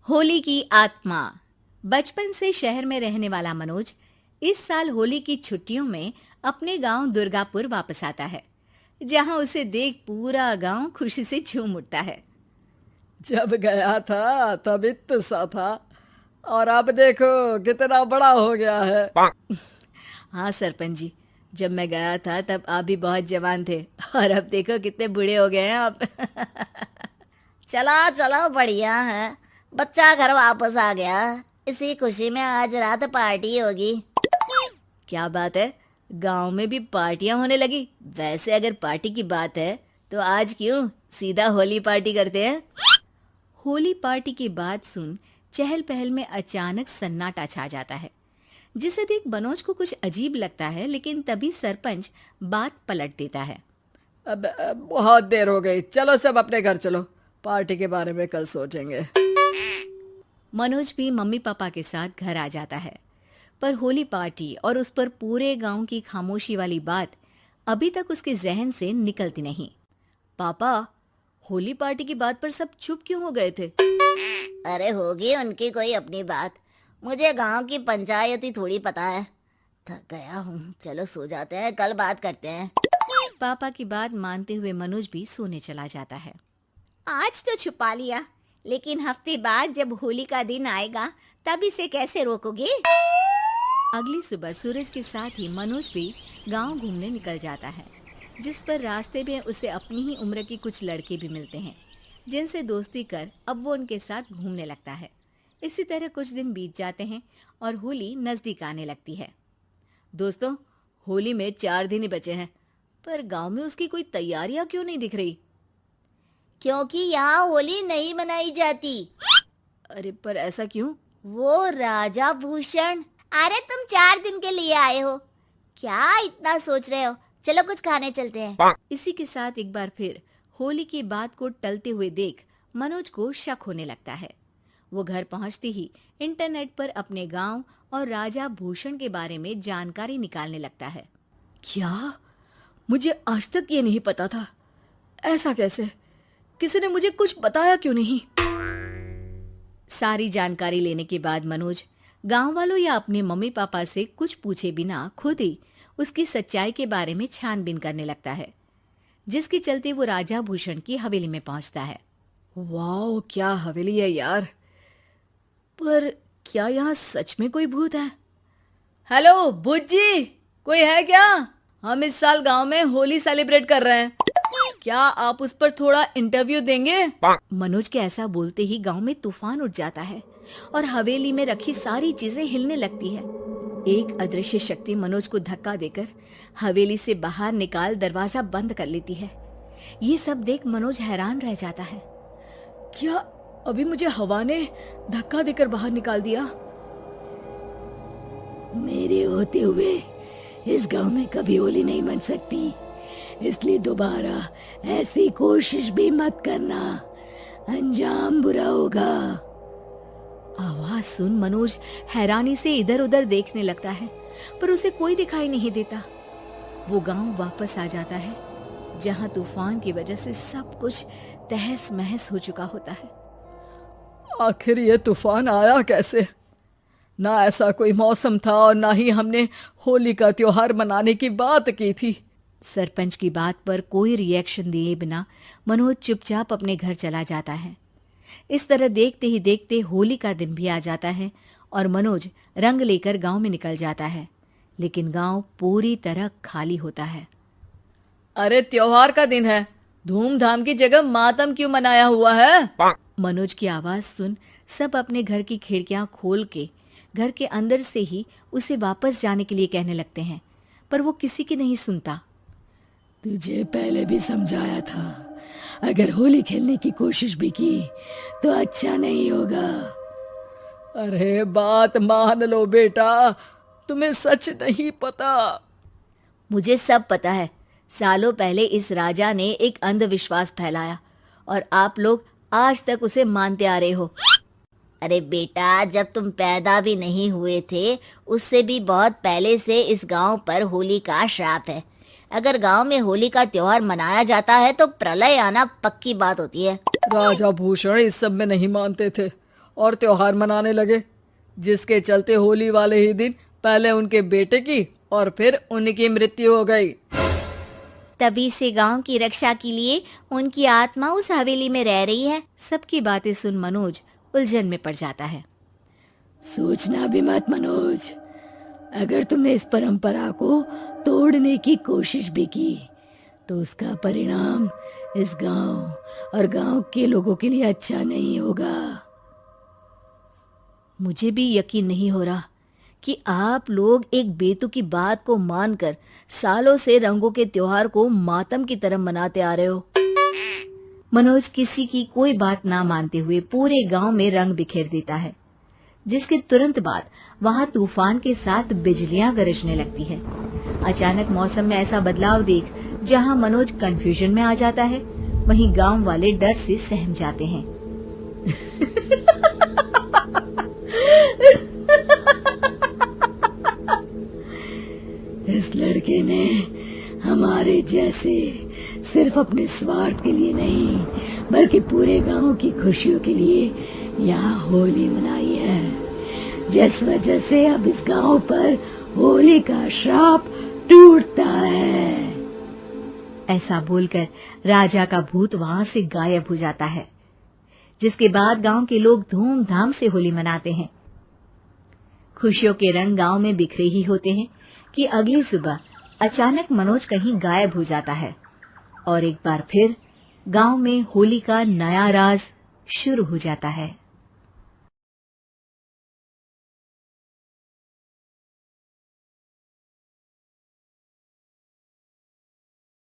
होली की आत्मा। बचपन से शहर में रहने वाला मनोज इस साल होली की छुट्टियों में अपने गांव दुर्गापुर वापस आता है, जहां उसे देख पूरा गांव खुशी से झूम उठता है। जब गया था तब इतना सा था और अब देखो कितना बड़ा हो गया है। हाँ सरपंच जी, जब मैं गया था तब आप भी बहुत जवान थे और अब देखो कितने बूढ़े हो गए हैं आप। चलो चलो बढ़िया है। बच्चा घर वापस आ गया। इसी खुशी में आज रात पार्टी होगी। क्या बात है, गांव में भी पार्टियां होने लगी। वैसे अगर पार्टी की बात है तो आज क्यों सीधा होली पार्टी करते हैं। होली पार्टी की बात सुन चहल पहल में अचानक सन्नाटा छा जाता है, जिसे देख मनोज को कुछ अजीब लगता है, लेकिन तभी सरपंच बात पलट देता है। अब बहुत देर हो गई, चलो सब अपने घर चलो, पार्टी के बारे में कल सोचेंगे। मनोज भी मम्मी पापा के साथ घर आ जाता है, पर होली पार्टी और उस पर पूरे गांव की खामोशी वाली बात अभी तक उसके जहन से निकलती नहीं। पापा, होली पार्टी की बात पर सब चुप क्यों हो गए थे? अरे होगी उनकी कोई अपनी बात। मुझे गांव की पंचायत ही थोड़ी पता है। थक गया हूँ, चलो सो जाते हैं, कल बात करते हैं। पापा की बात मानते हुए मनोज भी सोने चला जाता है। आज तो छुपा लिया, लेकिन हफ्ते बाद जब होली का दिन आएगा तब इसे कैसे रोकोगे? अगली सुबह सूरज के साथ ही मनोज भी गांव घूमने निकल जाता है, जिस पर रास्ते में उसे अपनी ही उम्र के कुछ लड़के भी मिलते हैं, जिनसे दोस्ती कर अब वो उनके साथ घूमने लगता है। इसी तरह कुछ दिन बीत जाते हैं और होली नजदीक आने लगती है। दोस्तों, होली में 4 दिन ही बचे हैं, पर गांव में उसकी कोई तैयारियां क्यों नहीं दिख रही? क्योंकि यहाँ होली नहीं मनाई जाती। अरे पर ऐसा क्यों? वो राजा भूषण। अरे तुम 4 दिन के लिए आए हो, क्या इतना सोच रहे हो? चलो कुछ खाने चलते हैं। इसी के साथ एक बार फिर होली की बात को टलते हुए देख मनोज को शक होने लगता है। वो घर पहुंचते ही इंटरनेट पर अपने गांव और राजा भूषण के बारे में जानकारी निकालने लगता है। क्या? मुझे आज तक ये नहीं पता था। ऐसा कैसे? किसी ने मुझे कुछ बताया क्यों नहीं? सारी जानकारी लेने के बाद मनोज गांव वालों या अपने मम्मी पापा से कुछ पूछे बिना खुद ही उसकी सच्चाई के बारे में छानबीन करने लगता है, जिसके चलते वो राजा भूषण की हवेली में पहुंचता है। वाह, क्या हवेली है यार। पर क्या यहाँ सच में कोई भूत है? हेलो भूत जी, कोई है क्या? हम इस साल गांव में होली सेलिब्रेट कर रहे हैं, क्या आप उस पर थोड़ा इंटरव्यू देंगे? मनोज के ऐसा बोलते ही गांव में तूफान उठ जाता है और हवेली में रखी सारी चीजें हिलने लगती है। एक अदृश्य शक्ति मनोज को धक्का देकर हवेली से बाहर निकाल दरवाजा बंद कर लेती है। ये सब देख मनोज हैरान रह जाता है। क्या अभी मुझे हवा ने धक्का देकर बाहर निकाल दिया? मेरे होते हुए इस गांव में कभी होली नहीं बन सकती, इसलिए दोबारा ऐसी कोशिश भी मत करना, अंजाम बुरा होगा। आवाज सुन मनोज हैरानी से इधर उधर देखने लगता है, पर उसे कोई दिखाई नहीं देता। वो गांव वापस आ जाता है, जहां तूफान की वजह से सब कुछ तहस महस हो चुका होता है। आखिर ये तूफान आया कैसे? ना ऐसा कोई मौसम था और ना ही हमने होली का त्योहार मनाने की बात की थी। सरपंच की बात पर कोई रिएक्शन दिए बिना मनोज चुपचाप अपने घर चला जाता है। इस तरह देखते ही देखते होली का दिन भी आ जाता है और मनोज रंग लेकर गांव में निकल जाता है, लेकिन गांव पूरी तरह खाली होता है। अरे त्योहार का दिन है, धूमधाम की जगह मातम क्यों मनाया हुआ है? मनोज की आवाज सुन सब अपने घर की खिड़कियां खोल के घर के अंदर से ही उसे वापस जाने के लिए कहने लगते हैं, पर वो किसी की नहीं सुनता। तुझे पहले भी समझाया था, अगर होली खेलने की कोशिश भी की तो अच्छा नहीं होगा। अरे बात मान लो बेटा, तुम्हें सच नहीं पता। मुझे सब पता है। सालों पहले इस राजा ने एक अंधविश्वास फैलाया और आप लोग आज तक उसे मानते आ रहे हो। अरे बेटा, जब तुम पैदा भी नहीं हुए थे उससे भी बहुत पहले से इस गांव पर होली का श्राप है। अगर गांव में होली का त्योहार मनाया जाता है तो प्रलय आना पक्की बात होती है। राजा भूषण इस सब में नहीं मानते थे और त्योहार मनाने लगे, जिसके चलते होली वाले ही दिन पहले उनके बेटे की और फिर उनकी मृत्यु हो गई। तभी से गांव की रक्षा के लिए उनकी आत्मा उस हवेली में रह रही है। सबकी बातें सुन मनोज उलझन में पड़ जाता है। सोचना भी मत मनोज, अगर तुमने इस परंपरा को तोड़ने की कोशिश भी की तो उसका परिणाम इस गांव और गांव के लोगों के लिए अच्छा नहीं होगा। मुझे भी यकीन नहीं हो रहा कि आप लोग एक बेतुकी बात को मानकर सालों से रंगों के त्योहार को मातम की तरह मनाते आ रहे हो। मनोज किसी की कोई बात ना मानते हुए पूरे गांव में रंग बिखेर देता है, जिसके तुरंत बाद वहां तूफान के साथ बिजलियां गरजने लगती है। अचानक मौसम में ऐसा बदलाव देख जहां मनोज कंफ्यूजन में आ जाता है, वहीं गांव वाले डर से सहम जाते हैं। इस लड़के ने हमारे जैसे सिर्फ अपने स्वार्थ के लिए नहीं बल्कि पूरे गांव की खुशियों के लिए यहाँ होली मनाई है, जिस वजह से अब इस गांव पर होली का श्राप टूटता है। ऐसा बोलकर राजा का भूत वहां से गायब हो जाता है, जिसके बाद गांव के लोग धूमधाम से होली मनाते हैं। खुशियों के रंग गांव में बिखरे ही होते हैं कि अगली सुबह अचानक मनोज कहीं गायब हो जाता है और एक बार फिर गांव में होली का नया राज शुरू हो जाता है।